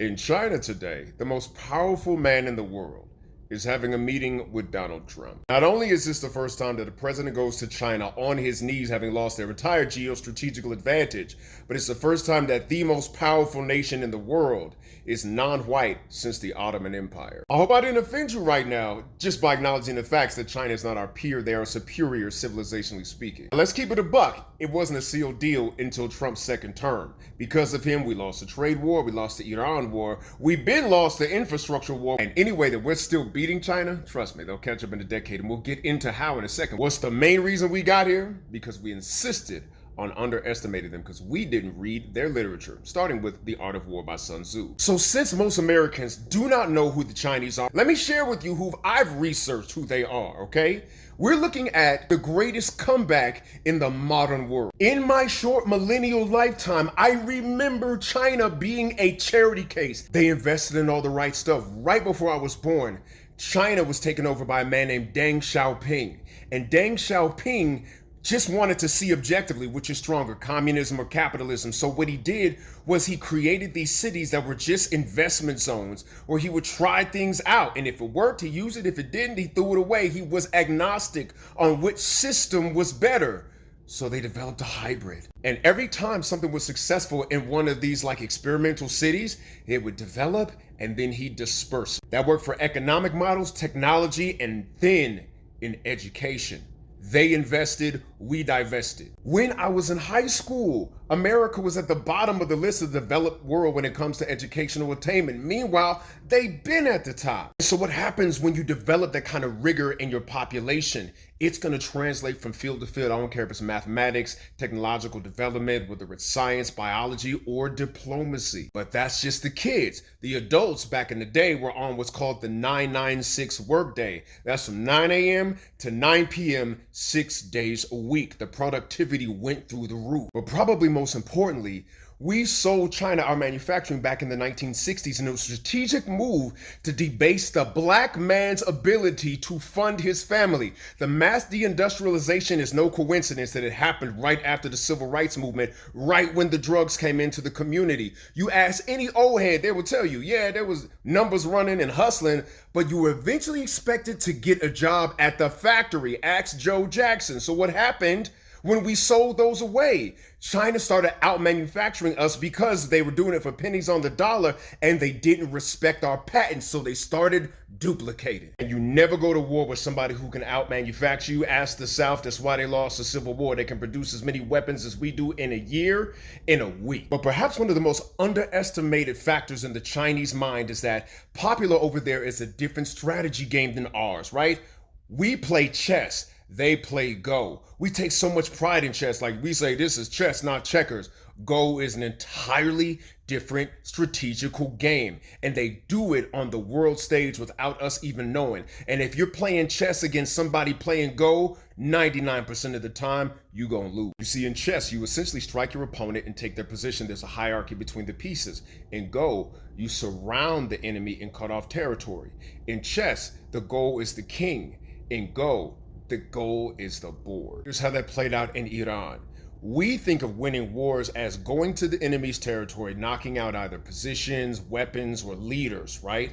In China today, the most powerful man in the world is having a meeting with Donald Trump. Not only is this the first time that a president goes to China on his knees, having lost their entire geostrategical advantage, but it's the first time that the most powerful nation in the world is non-white since the Ottoman Empire. I hope I didn't offend you right now, just by acknowledging the facts that China is not our peer, they are superior civilizationally speaking. Let's keep it a buck. It wasn't a sealed deal until Trump's second term. Because of him, we lost the trade war, we lost the Iran war, we've been lost the infrastructure war, and anyway that we're still beating China, trust me, they'll catch up in a decade, and we'll get into how in a second. What's the main reason we got here? Because we insisted on underestimating them because we didn't read their literature, starting with The Art of War by Sun Tzu. So since most Americans do not know who the Chinese are, let me share with you who I've researched who they are, okay? We're looking at the greatest comeback in the modern world. In my short millennial lifetime, I remember China being a charity case. They invested in all the right stuff. Right before I was born, China was taken over by a man named Deng Xiaoping. And Deng Xiaoping just wanted to see objectively which is stronger, communism or capitalism. So what he did was he created these cities that were just investment zones where he would try things out. And if it worked, he used it. If it didn't, he threw it away. He was agnostic on which system was better. So they developed a hybrid. And every time something was successful in one of these like experimental cities, it would develop and then he'd disperse. That worked for economic models, technology, and then in education. They invested, we divested. When I was in high school, America was at the bottom of the list of the developed world when it comes to educational attainment. Meanwhile, they've been at the top. So what happens when you develop that kind of rigor in your population? It's going to translate from field to field. I don't care if it's mathematics, technological development, whether it's science, biology, or diplomacy. But that's just the kids. The adults back in the day were on what's called the 996 workday. That's from 9 a.m. to 9 p.m., 6 days a week. The productivity went through the roof. But probably most importantly, we sold China our manufacturing back in the 1960s, and it was a strategic move to debase the black man's ability to fund his family. The mass deindustrialization is no coincidence that it happened right after the civil rights movement, right when the drugs came into the community. You ask any old head, they will tell you, yeah, there was numbers running and hustling, but you were eventually expected to get a job at the factory. Ask Joe Jackson. So what happened? When we sold those away, China started out manufacturing us because they were doing it for pennies on the dollar and they didn't respect our patents. So they started duplicating. And you never go to war with somebody who can out manufacture you. Ask the South, that's why they lost the Civil War. They can produce as many weapons as we do in a year, in a week. But perhaps one of the most underestimated factors in the Chinese mind is that popular over there is a different strategy game than ours, right? We play chess. They play Go. We take so much pride in chess. Like we say, this is chess, not checkers. Go is an entirely different strategical game. And they do it on the world stage without us even knowing. And if you're playing chess against somebody playing Go, 99% of the time, you're gonna lose. You see, in chess, you essentially strike your opponent and take their position. There's a hierarchy between the pieces. In Go, you surround the enemy and cut off territory. In chess, the goal is the king. In Go, the goal is the board. Here's how that played out in Iran. We think of winning wars as going to the enemy's territory, knocking out either positions, weapons, or leaders, right?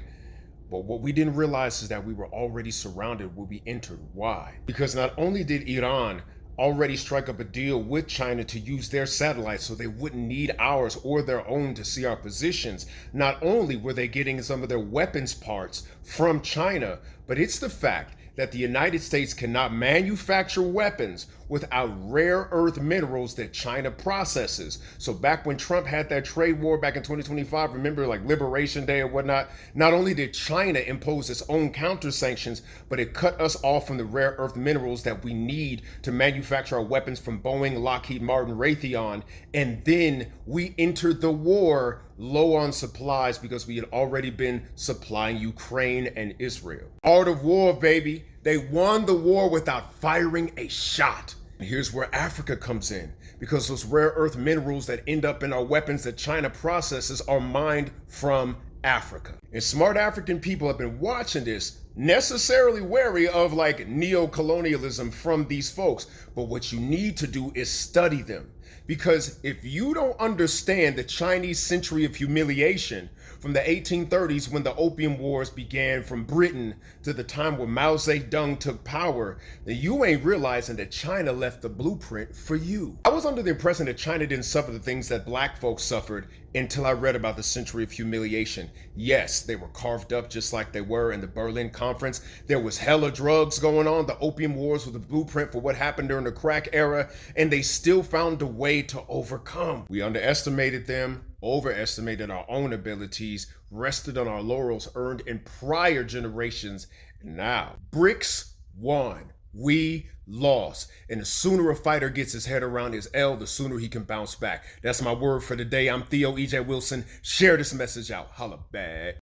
But what we didn't realize is that we were already surrounded when we entered. Why? Because not only did Iran already strike up a deal with China to use their satellites so they wouldn't need ours or their own to see our positions, not only were they getting some of their weapons parts from China, but it's the fact that the United States cannot manufacture weapons without rare earth minerals that China processes. So back when Trump had that trade war back in 2025, remember like Liberation Day or whatnot, not only did China impose its own counter sanctions, but it cut us off from the rare earth minerals that we need to manufacture our weapons from Boeing, Lockheed Martin, Raytheon. And then we entered the war low on supplies because we had already been supplying Ukraine and Israel. Art of war, baby. They won the war without firing a shot. And here's where Africa comes in, because those rare earth minerals that end up in our weapons that China processes are mined from Africa. And smart African people have been watching this, necessarily wary of like neo-colonialism from these folks. But what you need to do is study them. Because if you don't understand the Chinese century of humiliation from the 1830s when the Opium Wars began from Britain to the time where Mao Zedong took power, then you ain't realizing that China left the blueprint for you. I was under the impression that China didn't suffer the things that black folks suffered until I read about the century of humiliation. Yes, they were carved up just like they were in the Berlin Conference. There was hella drugs going on. The Opium Wars were the blueprint for what happened during the crack era, and they still found a way to overcome. We underestimated them, overestimated our own abilities, rested on our laurels earned in prior generations. Now, BRICS won. We lost. And the sooner a fighter gets his head around his L, the sooner he can bounce back. That's my word for the day. I'm Theo E.J. Wilson. Share this message out. Holla back.